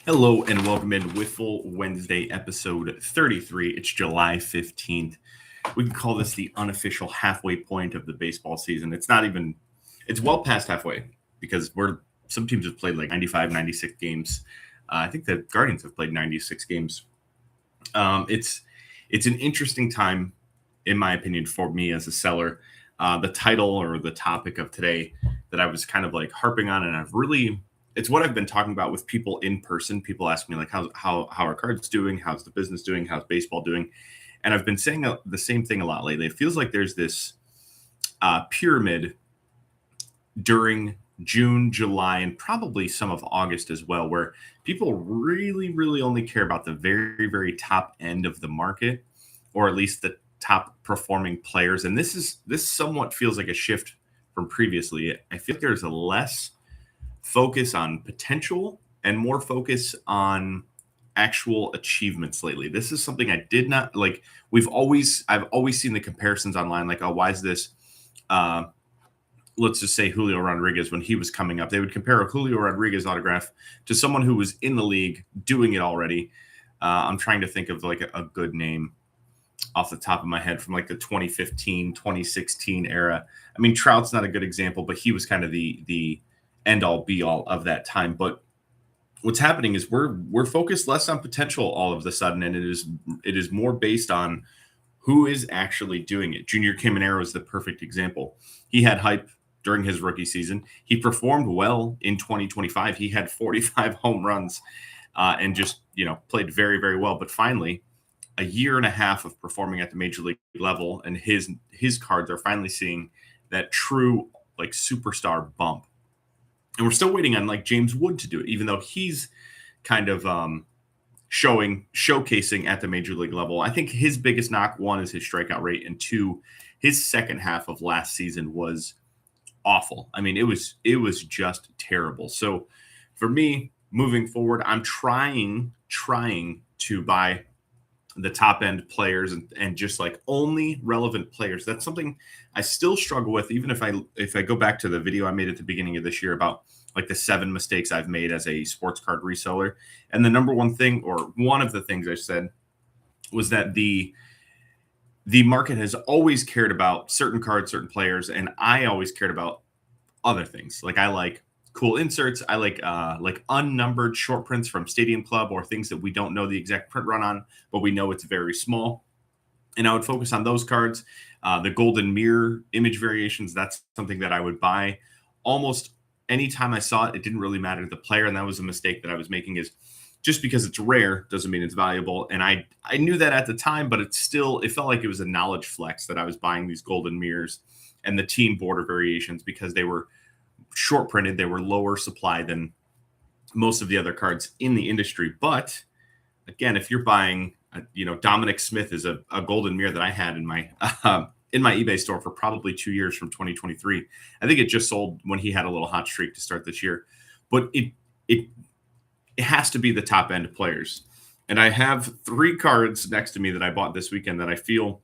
Hello and welcome in Wiffle Wednesday episode 33. It's July 15th. We can call this the unofficial halfway point of the baseball season. It's well past halfway because some teams have played like 95, 96 games. I think the Guardians have played 96 games. It's an interesting time, in my opinion, for me as a seller. The title or the topic of today that I was kind of like harping on, and it's what I've been talking about with people in person. People ask me like, how are cards doing? How's the business doing? How's baseball doing? And I've been saying the same thing a lot lately. It feels like there's this pyramid during June, July, and probably some of August as well, where people really, really only care about the very, very top end of the market, or at least the top performing players. And this somewhat feels like a shift from previously. I feel like there's a less focus on potential and more focus on actual achievements lately. This is something I did not like. I've always seen the comparisons online, like, oh, why is this? Let's just say Julio Rodriguez, when he was coming up, they would compare a Julio Rodriguez autograph to someone who was in the league doing it already. I'm trying to think of like a good name off the top of my head from like the 2015, 2016 era. I mean, Trout's not a good example, but he was kind of the end all be all of that time. But what's happening is we're focused less on potential all of a sudden, and it is more based on who is actually doing it. Junior Caminero is the perfect example. He had hype during his rookie season. He performed well in 2025. He had 45 home runs and just played very, very well. But finally, a year and a half of performing at the major league level, and his cards are finally seeing that true like superstar bump. And we're still waiting on like James Wood to do it, even though he's kind of showcasing at the major league level. I think his biggest knock, one, is his strikeout rate, and two, his second half of last season was awful. I mean, it was just terrible. So for me, moving forward, I'm trying to buy the top end players and just like only relevant players. That's something I still struggle with, even if I go back to the video I made at the beginning of this year about like the 7 mistakes I've made as a sports card reseller. And the number one thing, or one of the things I said, was that the market has always cared about certain cards, certain players, and I always cared about other things. Like I like cool inserts. I like unnumbered short prints from Stadium Club, or things that we don't know the exact print run on, but we know it's very small. And I would focus on those cards. The golden mirror image variations, that's something that I would buy almost anytime I saw it. It didn't really matter to the player, and that was a mistake that I was making, is just because it's rare doesn't mean it's valuable. And I knew that at the time, but it felt like it was a knowledge flex that I was buying these golden mirrors and the team border variations because they were short printed. They were lower supply than most of the other cards in the industry. But again, if you're buying, Dominic Smith is a golden mirror that I had in my eBay store for probably 2 years from 2023. I think it just sold when he had a little hot streak to start this year. But it has to be the top end players. And I have 3 cards next to me that I bought this weekend that I feel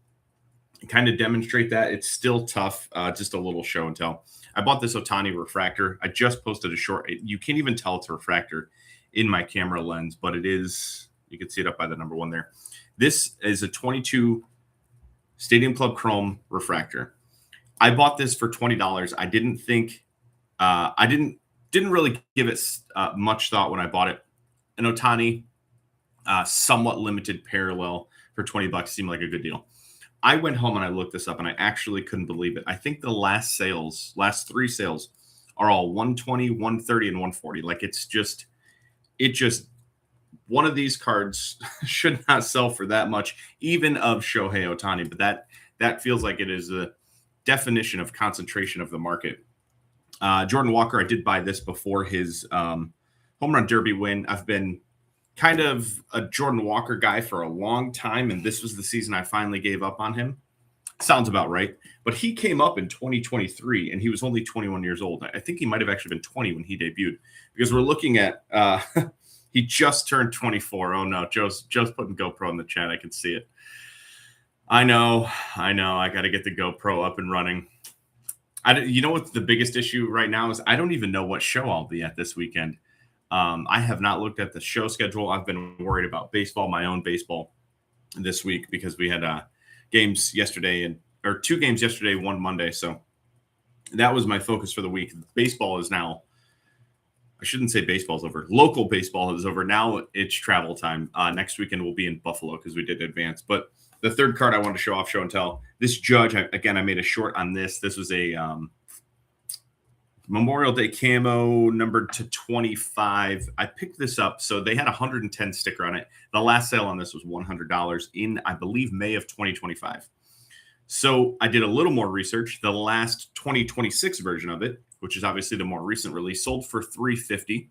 kind of demonstrate that. It's still tough, just a little show and tell. I bought this Ohtani refractor. I just posted a short. You can't even tell it's a refractor in my camera lens, but it is. You can see it up by the number 1 there. This is a 22 Stadium Club Chrome refractor. I bought this for $20. I didn't think, I didn't really give it much thought when I bought it. An Ohtani, somewhat limited parallel for $20 seemed like a good deal. I went home and I looked this up, and I actually couldn't believe it. I think the last 3 sales are all 120, 130, and 140. Like it just one of these cards should not sell for that much, even of Shohei Ohtani. But that feels like it is the definition of concentration of the market. Jordan Walker, I did buy this before his home run derby win. I've been kind of a Jordan Walker guy for a long time, and this was the season I finally gave up on him. Sounds about right. But he came up in 2023, and he was only 21 years old. I think he might have actually been 20 when he debuted, because we're looking at he just turned 24. Oh, no, Joe's putting GoPro in the chat. I can see it. I know. I got to get the GoPro up and running. You know what the biggest issue right now is? I don't even know what show I'll be at this weekend. I have not looked at the show schedule. I've been worried about baseball, my own baseball this week, because we had games yesterday or 2 games yesterday, 1 Monday. So that was my focus for the week. Baseball is now, I shouldn't say baseball's over. Local baseball is over. Now it's travel time. Next weekend we'll be in Buffalo because we did advance. But the third card I wanted to show off, show and tell. This Judge, I made a short on this. This was a Memorial Day camo numbered to 25. I picked this up. So they had a 110 sticker on it. The last sale on this was $100 in, I believe, May of 2025. So I did a little more research. The last 2026 version of it, which is obviously the more recent release, sold for $350.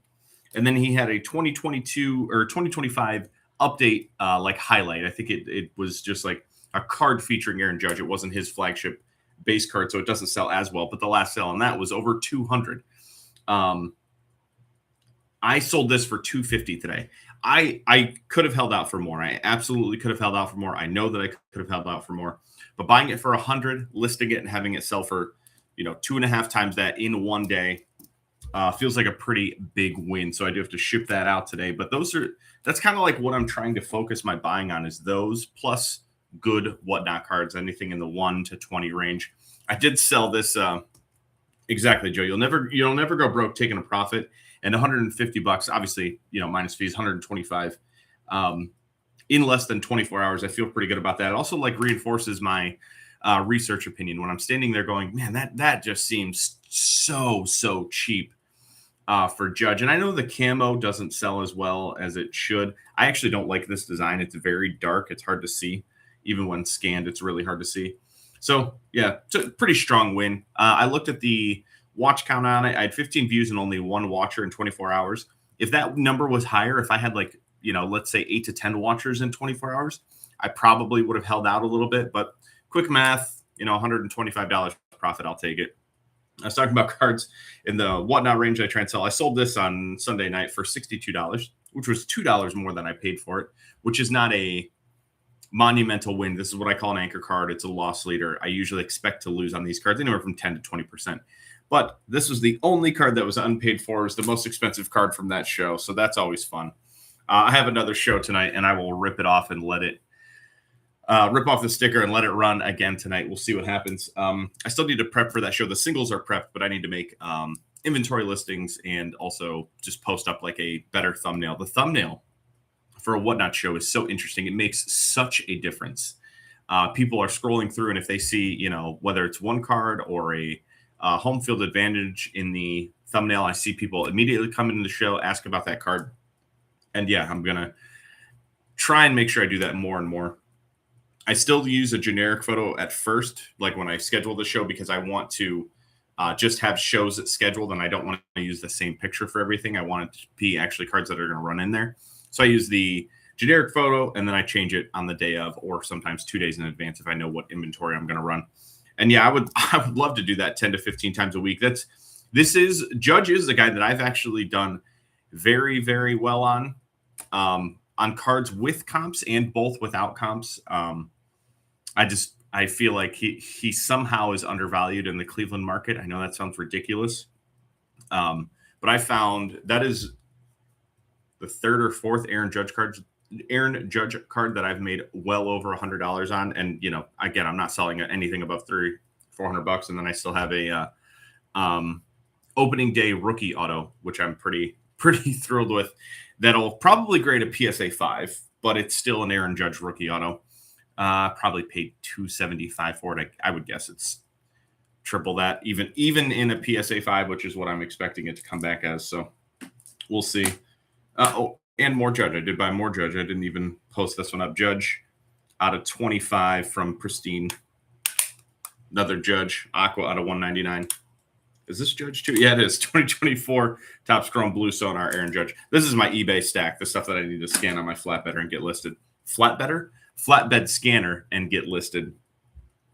And then he had a 2022 or 2025 update like highlight. I think it was just like a card featuring Aaron Judge. It wasn't his flagship base card, so it doesn't sell as well. But the last sale on that was over $200. I sold this for $250 today. I could have held out for more. I absolutely could have held out for more. I know that I could have held out for more. But buying it for $100, listing it, and having it sell for 2.5 times that in one day feels like a pretty big win. So I do have to ship that out today. But that's kind of like what I'm trying to focus my buying on, is those plus good whatnot cards, anything in the 1 to 20 range. I did sell this exactly, Joe. You'll never go broke taking a profit. And $150, obviously, minus fees, 125 in less than 24 hours. I feel pretty good about that. It also reinforces my research opinion when I'm standing there going, man, that just seems so cheap for Judge. And I know the camo doesn't sell as well as it should. I actually don't like this design. It's very dark. It's hard to see. Even when scanned, it's really hard to see. So yeah, it's a pretty strong win. I looked at the watch count on it. I had 15 views and only 1 watcher in 24 hours. If that number was higher, if I had let's say 8 to 10 watchers in 24 hours, I probably would have held out a little bit. But quick math, $125 profit, I'll take it. I was talking about cards in the whatnot range I try and sell. I sold this on Sunday night for $62, which was $2 more than I paid for it, which is not a monumental win. This is what I call an anchor card. It's a loss leader. I usually expect to lose on these cards anywhere from 10 to 20%. But this was the only card that was unpaid for. It was the most expensive card from that show. So that's always fun. I have another show tonight, and I will rip it off and let it rip off the sticker and let it run again tonight. We'll see what happens. I still need to prep for that show. The singles are prepped, but I need to make inventory listings and also just post up like a better thumbnail. The thumbnail for a whatnot show is so interesting. It makes such a difference. People are scrolling through, and if they see, whether it's one card or a home field advantage in the thumbnail, I see people immediately come into the show, ask about that card. And yeah, I'm going to try and make sure I do that more and more. I still use a generic photo at first, like when I schedule the show, because I want to just have shows that's scheduled, and I don't want to use the same picture for everything. I want it to be actually cards that are going to run in there. So I use the generic photo, and then I change it on the day of, or sometimes 2 days in advance if I know what inventory I'm going to run. And yeah, I would love to do that 10 to 15 times a week. Judge is the guy that I've actually done very, very well on cards with comps and both without comps. I feel like he somehow is undervalued in the Cleveland market. I know that sounds ridiculous. But I found that is the third or fourth Aaron Judge card that I've made well over $100 on. And, again, I'm not selling anything above $400. And then I still have a opening day rookie auto, which I'm pretty thrilled with. That'll probably grade a PSA 5, but it's still an Aaron Judge rookie auto. Probably paid $275 for it. I would guess it's triple that, even in a PSA 5, which is what I'm expecting it to come back as. So we'll see. And more Judge. I did buy more Judge. I didn't even post this one up. Judge out of 25 from Pristine. Another Judge. Aqua out of 199. Is this Judge too? Yeah, it is. 2024 Topps Chrome Blue Sonar Aaron Judge. This is my eBay stack, the stuff that I need to scan on my flatbedder and get listed. Flatbed scanner and get listed.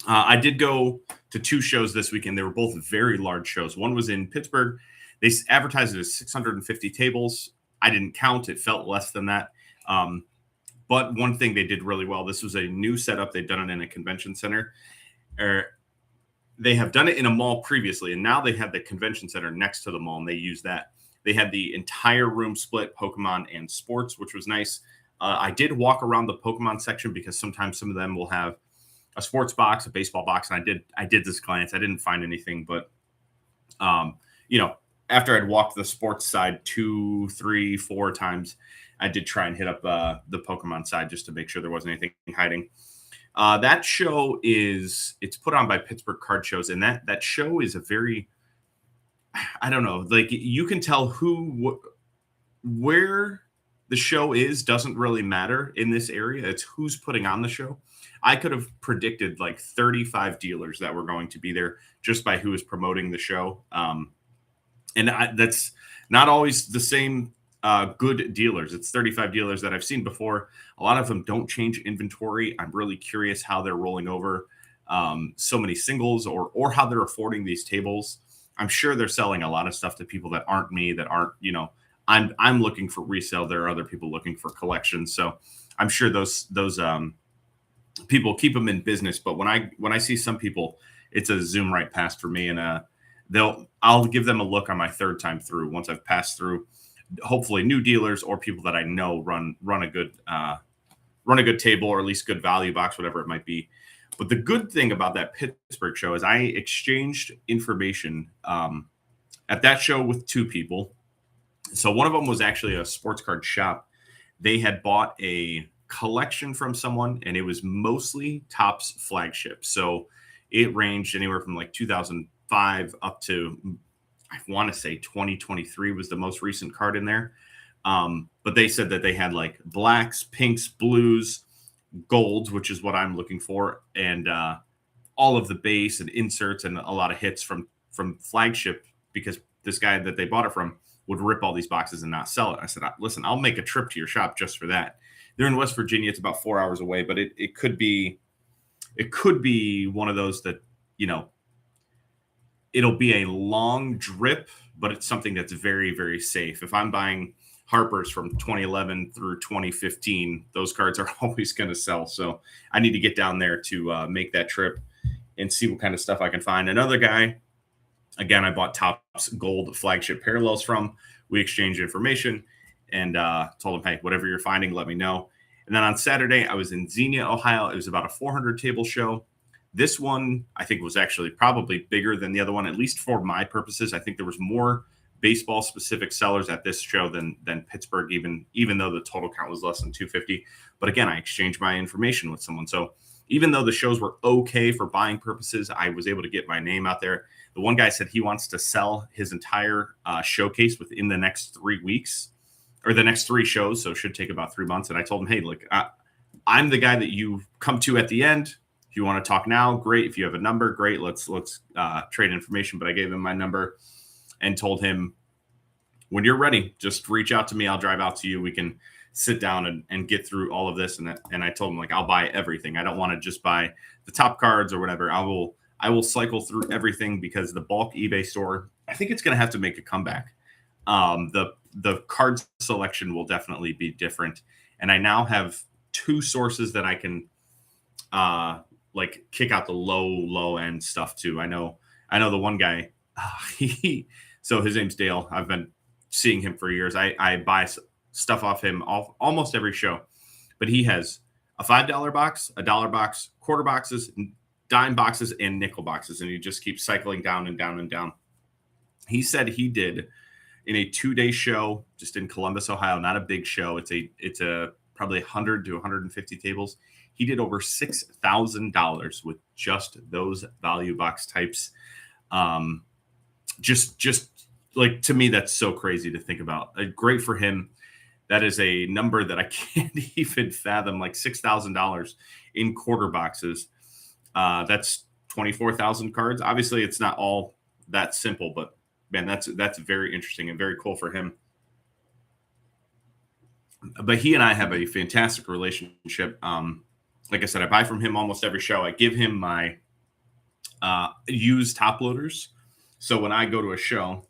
I did go to 2 shows this weekend. They were both very large shows. One was in Pittsburgh. They advertised it as 650 tables. I didn't count. It felt less than that. But one thing they did really well, this was a new setup. They'd done it in a convention center. They have done it in a mall previously, and now they have the convention center next to the mall, and they use that. They had the entire room split, Pokemon and sports, which was nice. I did walk around the Pokemon section because sometimes some of them will have a sports box, a baseball box, and I did this glance. I didn't find anything, but you know, after I'd walked the sports side 2, 3, 4 times, I did try and hit up the Pokemon side just to make sure there wasn't anything hiding. That show it's put on by Pittsburgh Card Shows, and that show is a very, I don't know, like you can tell where the show doesn't really matter in this area. It's who's putting on the show. I could have predicted like 35 dealers that were going to be there just by who is promoting the show. That's not always the same good dealers. It's 35 dealers that I've seen before. A lot of them don't change inventory. I'm really curious how they're rolling over so many singles or how they're affording these tables. I'm sure they're selling a lot of stuff to people that aren't me, that aren't, I'm looking for resale. There are other people looking for collections. So I'm sure those people keep them in business. But when I see some people, it's a zoom right past for me, and I'll give them a look on my third time through once I've passed through. Hopefully, new dealers or people that I know run a good table, or at least good value box, whatever it might be. But the good thing about that Pittsburgh show is I exchanged information at that show with 2 people. So one of them was actually a sports card shop. They had bought a collection from someone, and it was mostly Topps flagship. So it ranged anywhere from like 2005 up to, I want to say 2023 was the most recent card in there. But they said that they had like blacks, pinks, blues, golds, which is what I'm looking for, and all of the base and inserts and a lot of hits from flagship, because this guy that they bought it from would rip all these boxes and not sell it. I said, listen, I'll make a trip to your shop just for that. They're in West Virginia. It's about 4 hours away, but it could be one of those that, it'll be a long drip, but it's something that's very, very safe. If I'm buying Harper's from 2011 through 2015, those cards are always going to sell. So I need to get down there to make that trip and see what kind of stuff I can find. Another guy, again, I bought Topps Gold flagship parallels from. We exchanged information and told him, hey, whatever you're finding, let me know. And then on Saturday, I was in Xenia, Ohio. It was about a 400 table show. This one, I think, was actually probably bigger than the other one, at least for my purposes. I think there was more baseball-specific sellers at this show than Pittsburgh, even though the total count was less than 250. But again, I exchanged my information with someone. So even though the shows were okay for buying purposes, I was able to get my name out there. The one guy said he wants to sell his entire showcase within the next 3 weeks, or the next 3 shows. So it should take about 3 months. And I told him, hey, look, I'm the guy that you come to at the end. If you want to talk now, great. If you have a number, great. Let's trade information. But I gave him my number and told him, when you're ready, just reach out to me. I'll drive out to you. We can sit down and get through all of this. And I told him, like, I'll buy everything. I don't want to just buy the top cards or whatever. I will cycle through everything, because the bulk eBay store, I think it's going to have to make a comeback. The card selection will definitely be different. And I now have 2 sources that I can like kick out the low end stuff too. I know the one guy, so his name's Dale. I've been seeing him for years. I buy stuff off him almost every show, but he has a $5 box, a $1 box, quarter boxes, dime boxes, and nickel boxes. And he just keeps cycling down and down and down. He said he did in a 2-day show just in Columbus, Ohio, not a big show. It's a probably 100 to 150 tables. He did over $6,000 with just those value box types. Just like, to me, that's so crazy to think about. Great for him. That is a number that I can't even fathom, like $6,000 in quarter boxes. That's 24,000 cards. Obviously, it's not all that simple, but man, that's very interesting and very cool for him. But he and I have a fantastic relationship. Like I said, I buy from him almost every show. I give him my used top loaders. So when I go to a show,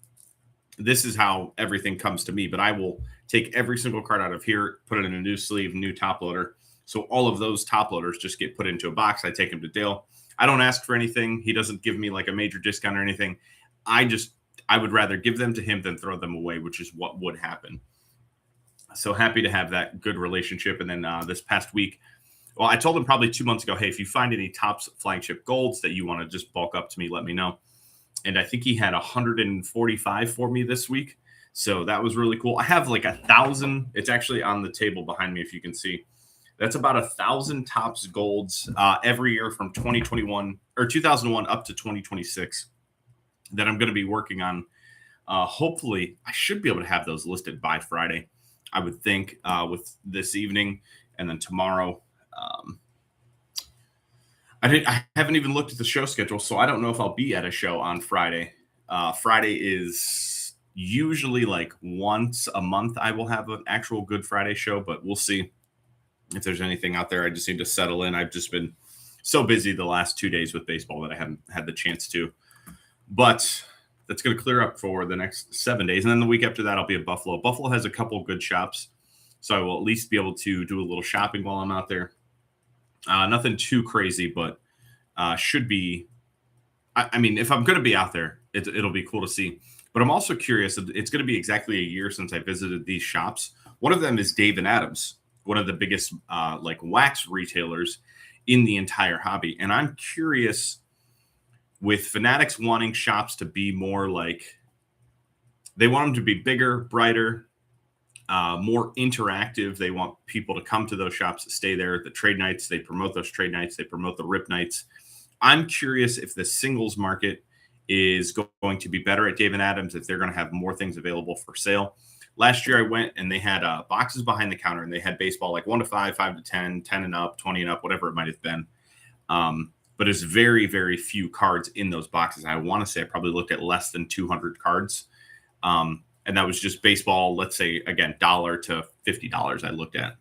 this is how everything comes to me. But I will take every single card out of here, put it in a new sleeve, new top loader. So all of those top loaders just get put into a box. I take them to Dale. I don't ask for anything. He doesn't give me like a major discount or anything. I I would rather give them to him than throw them away, which is what would happen. So happy to have that good relationship. And then this past week, well, I told him probably 2 months ago, hey, if you find any Topps flagship golds that you want to just bulk up to me, let me know. And I think he had 145 for me this week. So that was really cool. I have like 1,000. It's actually on the table behind me, if you can see. That's about 1,000 Topps golds every year from 2021 or 2001 up to 2026 that I'm going to be working on. Hopefully, I should be able to have those listed by Friday, I would think, with this evening and then tomorrow. I haven't even looked at the show schedule, so I don't know if I'll be at a show on Friday. Friday is usually like once a month I will have an actual Good Friday show, but we'll see if there's anything out there. I just need to settle in. I've just been so busy the last 2 days with baseball that I haven't had the chance to. But that's going to clear up for the next 7 days. And then the week after that, I'll be at Buffalo. Buffalo has a couple good shops, so I will at least be able to do a little shopping while I'm out there. Nothing too crazy, but should be. I mean, if I'm going to be out there, it'll be cool to see. But I'm also curious. It's going to be exactly a year since I visited these shops. One of them is Dave and Adam's, one of the biggest like wax retailers in the entire hobby. And I'm curious, with Fanatics wanting shops to be more like, they want them to be bigger, brighter, more interactive. They want people to come to those shops, stay there. The trade nights, they promote those trade nights. They promote the rip nights. I'm curious if the singles market is going to be better at Dave & Adams, if they're going to have more things available for sale. Last year I went and they had boxes behind the counter, and they had baseball like 1 to 5, 5 to 10, 10 and up, 20 and up, whatever it might have been. But there's very, very few cards in those boxes. I want to say I probably looked at less than 200 cards. And that was just baseball, let's say, again, $1 to $50 I looked at.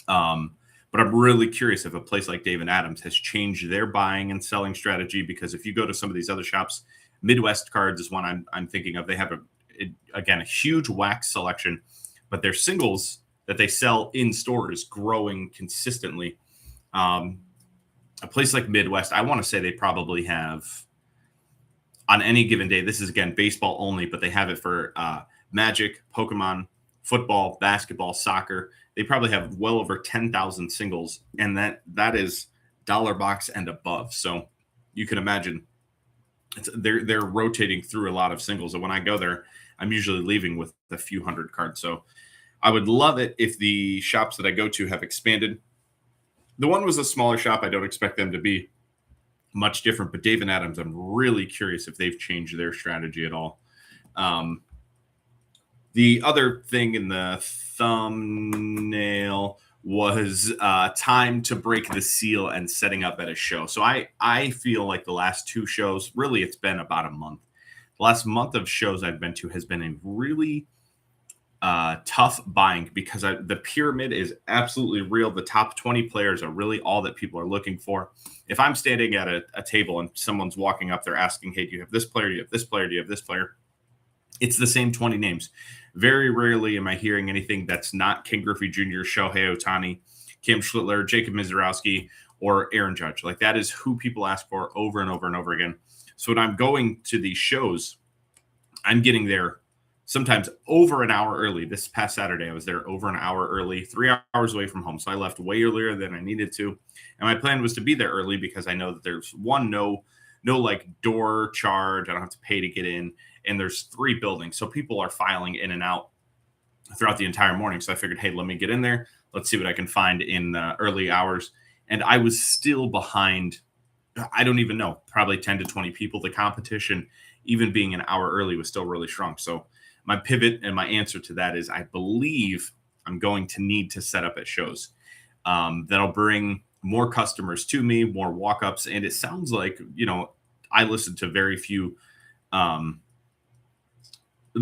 But I'm really curious if a place like Dave & Adams has changed their buying and selling strategy, because if you go to some of these other shops, Midwest Cards is one I'm thinking of. They have, a huge wax selection, but their singles that they sell in store is growing consistently. A place like Midwest, I want to say they probably have, on any given day, this is, again, baseball only, but they have it for Magic, Pokemon, football, basketball, soccer. They probably have well over 10,000 singles, and that is dollar box and above. So you can imagine they're rotating through a lot of singles. And when I go there, I'm usually leaving with a few hundred cards. So I would love it if the shops that I go to have expanded. The one was a smaller shop. I don't expect them to be much different, but Dave & Adams, I'm really curious if they've changed their strategy at all. The other thing in the thumbnail was time to break the seal and setting up at a show. So I feel like the last 2 shows, really it's been about a month. The last month of shows I've been to has been a really tough buying, because the pyramid is absolutely real. The top 20 players are really all that people are looking for. If I'm standing at a table and someone's walking up, they're asking, hey, do you have this player? Do you have this player? Do you have this player? It's the same 20 names. Very rarely am I hearing anything that's not Ken Griffey Jr., Shohei Ohtani, Kim Schlittler, Jacob Mizorowski, or Aaron Judge. Like, that is who people ask for over and over and over again. So when I'm going to these shows, I'm getting there sometimes over an hour early. This past Saturday, I was there over an hour early, 3 hours away from home. So I left way earlier than I needed to. And my plan was to be there early because I know that there's no like door charge. I don't have to pay to get in. And there's 3 buildings. So people are filing in and out throughout the entire morning. So I figured, hey, let me get in there. Let's see what I can find in the early hours. And I was still behind, I don't even know, probably 10 to 20 people. The competition, even being an hour early, was still really strong. So my pivot and my answer to that is I believe I'm going to need to set up at shows. That'll bring more customers to me, more walk-ups. And it sounds like, I listen to very few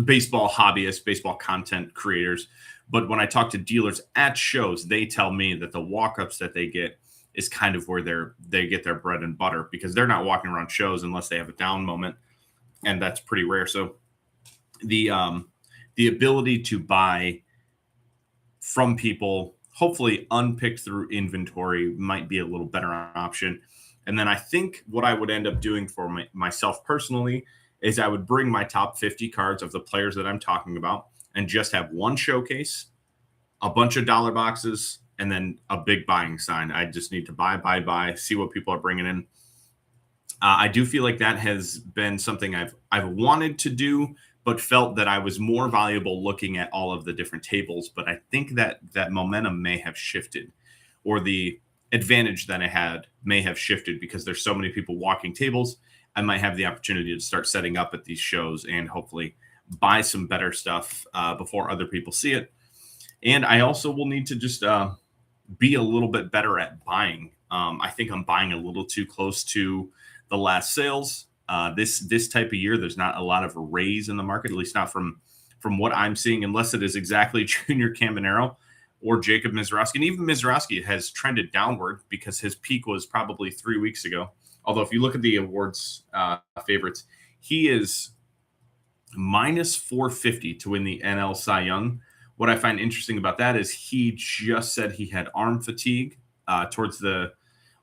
baseball hobbyists, baseball content creators. But when I talk to dealers at shows, they tell me that the walk-ups that they get is kind of where they get their bread and butter, because they're not walking around shows unless they have a down moment. And that's pretty rare. So the ability to buy from people, hopefully unpicked through inventory, might be a little better option. And then I think what I would end up doing for myself personally is I would bring my top 50 cards of the players that I'm talking about and just have one showcase, a bunch of dollar boxes, and then a big buying sign. I just need to buy, see what people are bringing in. I do feel like that has been something I've wanted to do, but felt that I was more valuable looking at all of the different tables. But I think that that momentum may have shifted, or the advantage that I had may have shifted because there's so many people walking tables. I might have the opportunity to start setting up at these shows and hopefully buy some better stuff before other people see it. And I also will need to just be a little bit better at buying. I think I'm buying a little too close to the last sales. This type of year, there's not a lot of raise in the market, at least not from what I'm seeing, unless it is exactly Junior Caminero or Jacob Mizraski. And even Mizraski has trended downward because his peak was probably 3 weeks ago. Although if you look at the awards favorites, he is minus 450 to win the NL Cy Young. What I find interesting about that is he just said he had arm fatigue towards the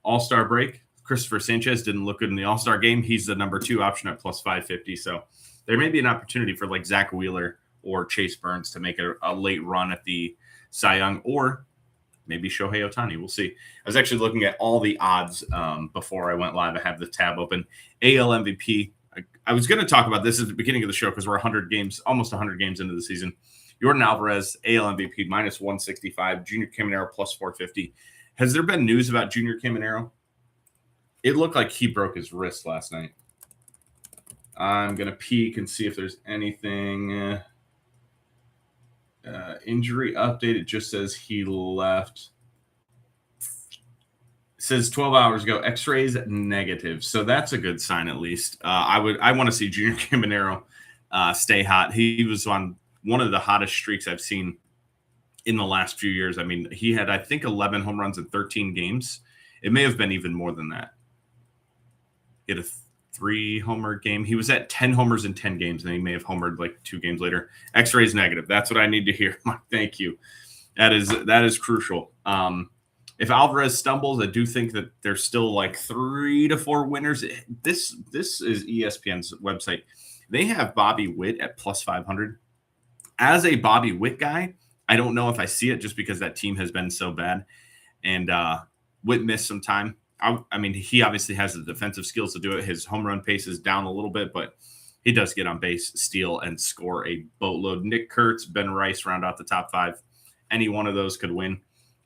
All-Star break. Christopher Sanchez didn't look good in the All-Star game. He's the number 2 option at plus 550. So there may be an opportunity for like Zach Wheeler or Chase Burns to make a late run at the Cy Young, or maybe Shohei Ohtani. We'll see. I was actually looking at all the odds before I went live. I have the tab open. AL MVP. I was going to talk about this at the beginning of the show because we're 100 games, almost 100 games into the season. Jordan Alvarez, AL MVP, minus 165. Junior Caminero, plus 450. Has there been news about Junior Caminero? It looked like he broke his wrist last night. I'm going to peek and see if there's anything. Injury update. It just says he left. It says 12 hours ago, x-rays negative. So that's a good sign, at least. I want to see Junior Caminero stay hot. He was on one of the hottest streaks I've seen in the last few years. I mean, he had, I think, 11 home runs in 13 games. It may have been even more than that. He had a 3-homer game. He was at 10 homers in 10 games, and he may have homered like 2 games later. X-rays negative. That's what I need to hear. Thank you. That is crucial. If Alvarez stumbles, I do think that there's still like 3 to 4 winners. This is ESPN's website. They have Bobby Witt at plus 500. As a Bobby Witt guy, I don't know if I see it just because that team has been so bad. And Witt missed some time. I mean, he obviously has the defensive skills to do it. His home run pace is down a little bit, but he does get on base, steal, and score a boatload. Nick Kurtz, Ben Rice round out the top 5. Any one of those could win.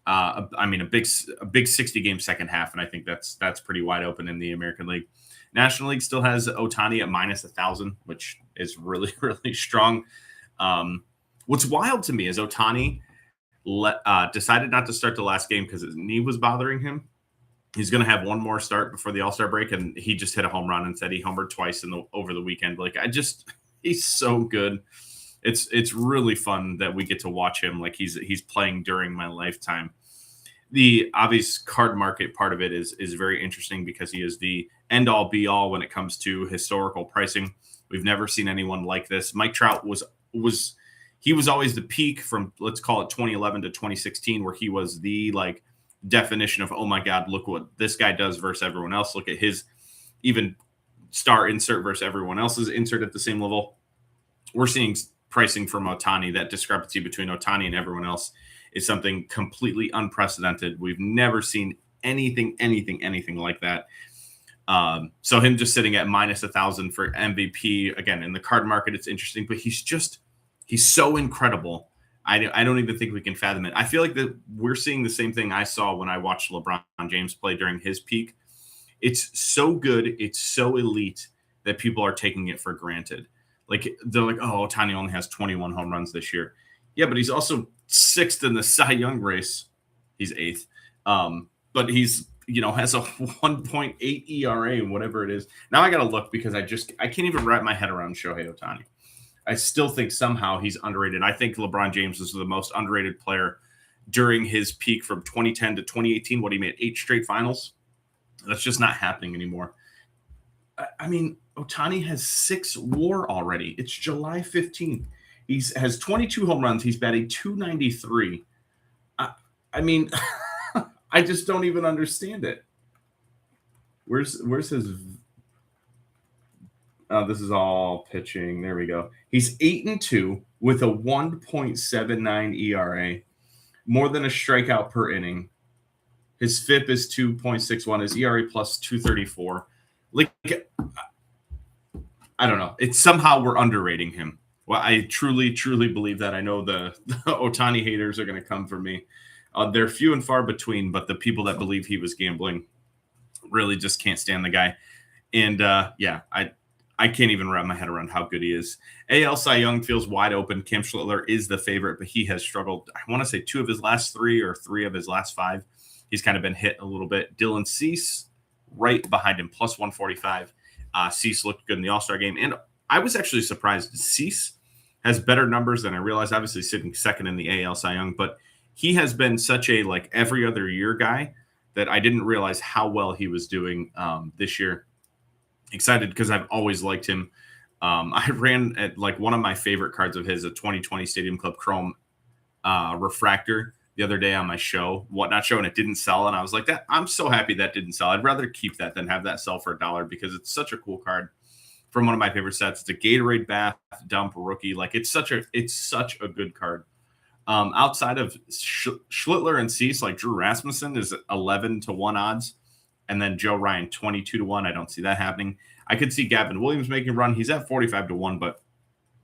I mean, a big 60-game second half, and I think that's pretty wide open in the American League. National League still has Ohtani at minus 1,000, which is really, really strong. What's wild to me is Ohtani decided not to start the last game because his knee was bothering him. He's going to have one more start before the All-Star break, and he just hit a home run and said he homered twice over the weekend. Like, he's so good. It's really fun that we get to watch him like he's playing during my lifetime. The obvious card market part of it is very interesting because he is the end-all be-all when it comes to historical pricing. We've never seen anyone like this. Mike Trout was always the peak from, let's call it 2011 to 2016, where he was the like definition of, oh my God, look what this guy does versus everyone else. Look at his even star insert versus everyone else's insert at the same level. We're seeing pricing from Ohtani. That discrepancy between Ohtani and everyone else is something completely unprecedented. We've never seen anything like that. So him just sitting at minus 1,000 for MVP, again, in the card market, it's interesting, but he's so incredible. I don't even think we can fathom it. I feel like that we're seeing the same thing I saw when I watched LeBron James play during his peak. It's so good. It's so elite that people are taking it for granted. Like, they're like, oh, Ohtani only has 21 home runs this year. Yeah, but he's also 6th in the Cy Young race. He's 8th. But he's, has a 1.8 ERA, whatever it is. Now I got to look because I can't even wrap my head around Shohei Ohtani. I still think somehow he's underrated. I think LeBron James was the most underrated player during his peak from 2010 to 2018, when he made 8 straight finals. That's just not happening anymore. I mean, Ohtani has 6 WAR already. It's July 15th. He has 22 home runs. He's batting .293. I mean, I just don't even understand it. Where's his This is all pitching. There we go. He's 8-2 with a 1.79 ERA, more than a strikeout per inning. His FIP is 2.61. His ERA plus 234. Like, I don't know. It's somehow we're underrating him. Well, I truly, truly believe that. I know the Ohtani haters are going to come for me. They're few and far between, but the people that believe he was gambling really just can't stand the guy. And yeah, I can't even wrap my head around how good he is. AL Cy Young feels wide open. Cam Schlittler is the favorite, but he has struggled. I want to say 2 of his last 3 or 3 of his last 5. He's kind of been hit a little bit. Dylan Cease right behind him, plus 145. Cease looked good in the All-Star game. And I was actually surprised. Cease has better numbers than I realized. Obviously sitting second in the AL Cy Young, but he has been such a like every other year guy that I didn't realize how well he was doing this year. Excited because I've always liked him. I ran at like one of my favorite cards of his, a 2020 Stadium Club Chrome refractor the other day on my Whatnot show, and it didn't sell. And I was like, that I'm so happy that didn't sell. I'd rather keep that than have that sell for $1 because it's such a cool card from one of my favorite sets. It's a Gatorade Bath Dump rookie. Like it's such a good card. Outside of Schlittler and Cease, like Drew Rasmussen is 11-1 odds. And then Joe Ryan, 22-1. I don't see that happening. I could see Gavin Williams making a run. He's at 45-1, but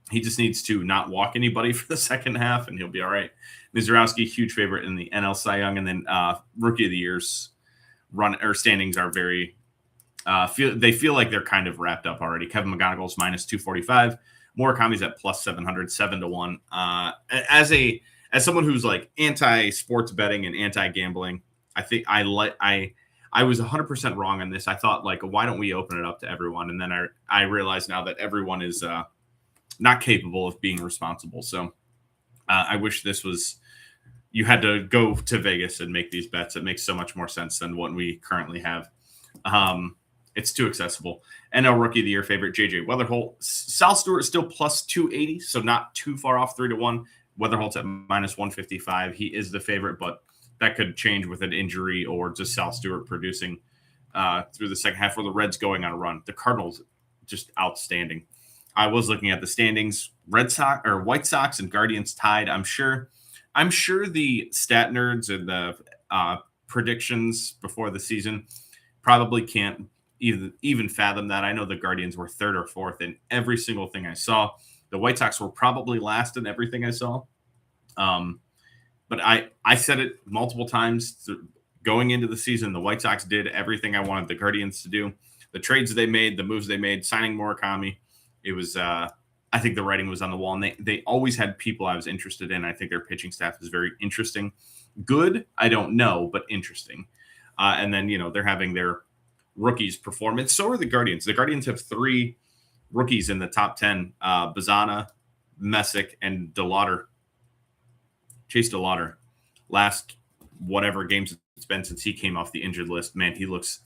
he just needs to not walk anybody for the second half, and he'll be all right. Mizorowski, huge favorite in the NL Cy Young, and then Rookie of the Year's run or standings are very they feel like they're kind of wrapped up already. Kevin McGonigal's minus 245. Murakami's at plus 700, 7-1. As someone who's like anti-sports betting and anti-gambling, I think I was 100% wrong on this. I thought like, why don't we open it up to everyone? And then I realize now that everyone is not capable of being responsible. So I wish this was, you had to go to Vegas and make these bets. It makes so much more sense than what we currently have. It's too accessible. NL Rookie of the Year favorite, JJ Weatherholt. Sal Stewart is still plus 280, so not too far off 3-1. Weatherholt's at minus 155. He is the favorite, but that could change with an injury or just Sal Stewart producing through the second half or the Reds going on a run. The Cardinals, just outstanding. I was looking at the standings. White Sox and Guardians tied. I'm sure the stat nerds and the predictions before the season probably can't even fathom that. I know the Guardians were 3rd or 4th in every single thing I saw. The White Sox were probably last in everything I saw. But I said it multiple times going into the season. The White Sox did everything I wanted the Guardians to do. The trades they made, the moves they made, signing Murakami. It was, I think the writing was on the wall, and they always had people I was interested in. I think their pitching staff is very interesting. Good, I don't know, but interesting. And then, they're having their rookies performance. So are the Guardians. The Guardians have 3 rookies in the top 10, Bazana, Messick, and DeLauder. Chase DeLauder. Last whatever games it's been since he came off the injured list. Man, he looks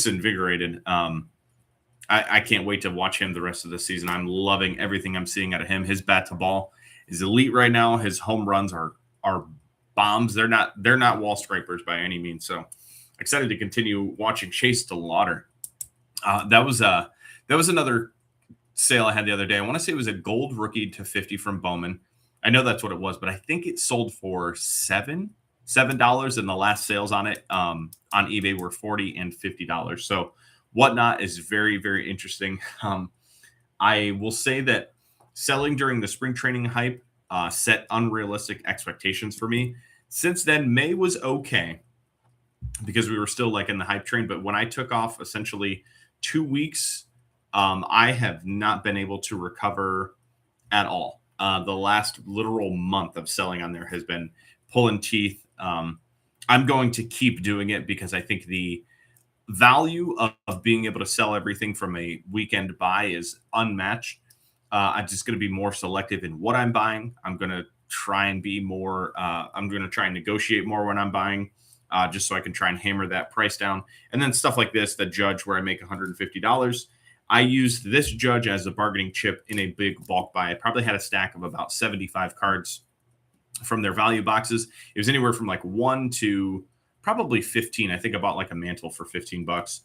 invigorated. I can't wait to watch him the rest of the season. I'm loving everything I'm seeing out of him. His bat to ball is elite right now. His home runs are bombs. They're not wall scrapers by any means. So excited to continue watching Chase DeLauder. That was another sale I had the other day. I want to say it was a gold rookie to 50 from Bowman. I know that's what it was, but I think it sold for $7, and the last sales on it on eBay were $40 and $50. So Whatnot is very, very interesting. I will say that selling during the spring training hype set unrealistic expectations for me. Since then, May was okay because we were still like in the hype train. But when I took off essentially 2 weeks, I have not been able to recover at all. The last literal month of selling on there has been pulling teeth. I'm going to keep doing it because I think the value of being able to sell everything from a weekend buy is unmatched. I'm just going to be more selective in what I'm buying. I'm going to try and be more, I'm going to try and negotiate more when I'm buying, just so I can try and hammer that price down. And then stuff like this, the Judge, where I make $150. I used this Judge as a bargaining chip in a big bulk buy. I probably had a stack of about 75 cards from their value boxes. It was anywhere from like 1 to probably 15. I think I bought like a mantle for $15.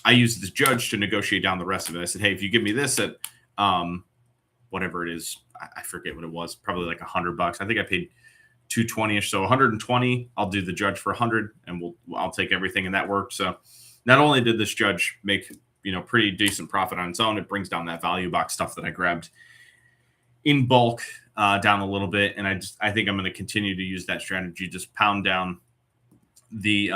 I used this judge to negotiate down the rest of it. I said, hey, if you give me this at whatever it is, I forget what it was, probably like $100. I think I paid 220ish, so 120. I'll do the judge for 100, and I'll take everything, and that worked. So not only did this judge make pretty decent profit on its own, it brings down that value box stuff that I grabbed in bulk down a little bit, and I think I'm going to continue to use that strategy, just pound down the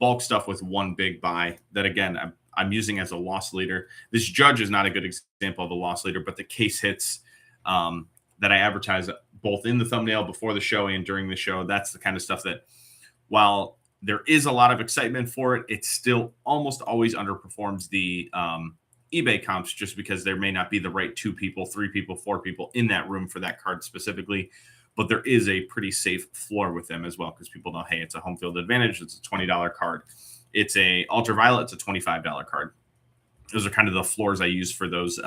bulk stuff with one big buy that, again, I'm using as a loss leader. This judge is not a good example of a loss leader, but the case hits that I advertise both in the thumbnail before the show and during the show, that's the kind of stuff that, while there is a lot of excitement for it, it still almost always underperforms the eBay comps, just because there may not be the right 2 people, 3 people, 4 people in that room for that card specifically. But there is a pretty safe floor with them as well, because people know, hey, it's a home field advantage. It's a $20 card. It's a ultraviolet. It's a $25 card. Those are kind of the floors I use for those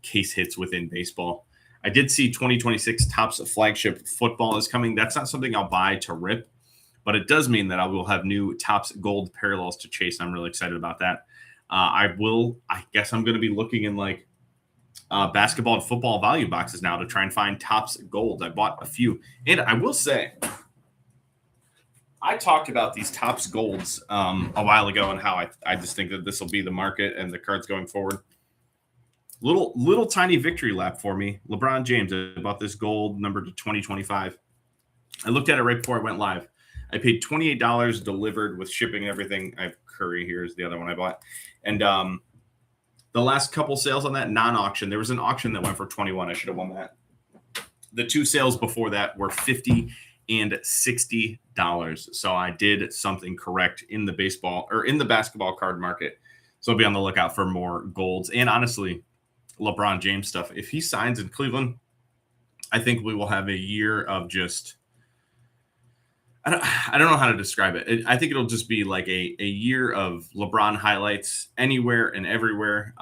case hits within baseball. I did see 2026 Topps flagship football is coming. That's not something I'll buy to rip, but it does mean that I will have new Topps gold parallels to chase. I'm really excited about that. I guess I'm going to be looking in like basketball and football value boxes now to try and find Topps gold. I bought a few, and I will say, I talked about these Topps golds a while ago, and how I just think that this will be the market and the cards going forward. Little tiny victory lap for me. LeBron James, I bought this gold number to 2025. I looked at it right before I went live. I paid $28 delivered with shipping and everything. I have Curry here is the other one I bought. And the last couple sales on that non-auction, there was an auction that went for 21. I should have won that. The 2 sales before that were $50 and $60. So I did something correct in the baseball or in the basketball card market. So I'll be on the lookout for more golds. And honestly, LeBron James stuff. If he signs in Cleveland, I think we will have a year of just, I don't know how to describe it. I think it'll just be like a year of LeBron highlights anywhere and everywhere.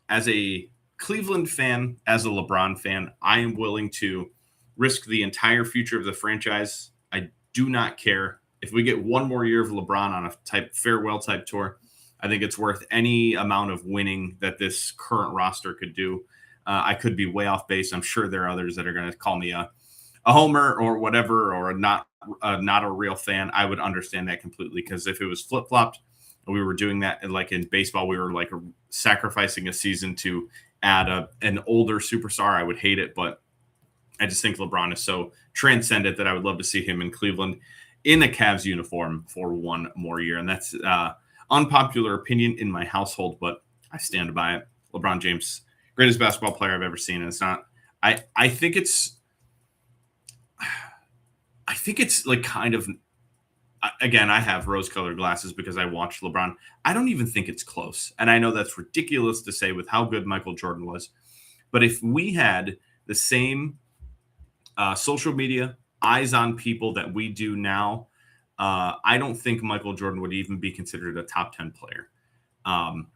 As a Cleveland fan, as a LeBron fan, I am willing to risk the entire future of the franchise. I do not care if we get one more year of LeBron on a farewell type tour. I think it's worth any amount of winning that this current roster could do. I could be way off base. I'm sure there are others that are going to call me a homer or whatever, or not a real fan. I would understand that completely, because if it was flip-flopped and we were doing that, like in baseball, we were like sacrificing a season to add an older superstar, I would hate it. But I just think LeBron is so transcendent that I would love to see him in Cleveland in a Cavs uniform for one more year. And that's unpopular opinion in my household, but I stand by it. LeBron James, greatest basketball player I've ever seen. And it's not, I think it's like kind of, again, I have rose-colored glasses because I watched LeBron. I don't even think it's close. And I know that's ridiculous to say with how good Michael Jordan was. But if we had the same social media, eyes on people that we do now, I don't think Michael Jordan would even be considered a top 10 player.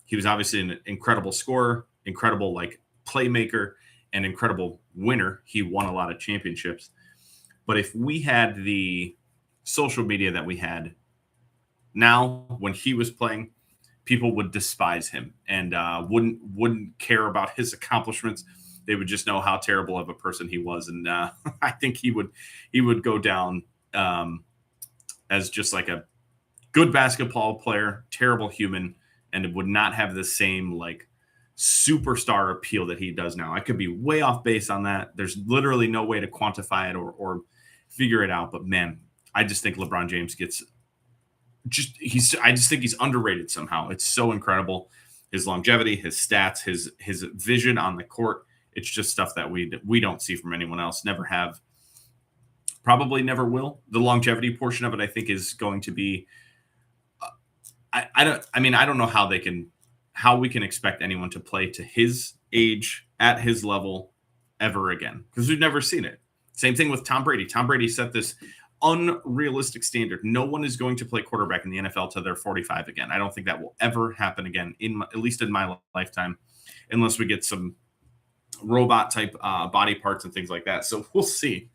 He was obviously an incredible scorer, incredible playmaker, and incredible winner. He won a lot of championships. But if we had the social media that we had now when he was playing, people would despise him and wouldn't care about his accomplishments. They would just know how terrible of a person he was. And I think he would go down as just like a good basketball player, terrible human, and it would not have the same superstar appeal that he does now. I could be way off base on that. There's literally no way to quantify it or figure it out. But man, I just think LeBron James I just think he's underrated somehow. It's so incredible. His longevity, his stats, his vision on the court. It's just stuff that we don't see from anyone else. Never have. Probably never will. The longevity portion of it, I think, is going to be. I don't know how we can expect anyone to play to his age at his level ever again, because we've never seen it. Same thing with Tom Brady. Tom Brady set this unrealistic standard. No one is going to play quarterback in the NFL till they're 45 again. I don't think that will ever happen again, at least in my lifetime, unless we get some robot type body parts and things like that. So we'll see.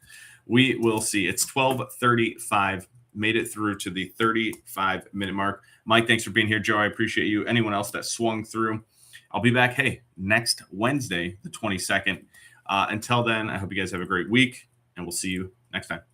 We will see. It's 12:35 made it through to the 35-minute mark. Mike, thanks for being here. Joe, I appreciate you. Anyone else that swung through, I'll be back, next Wednesday, the 22nd. Until then, I hope you guys have a great week, and we'll see you next time.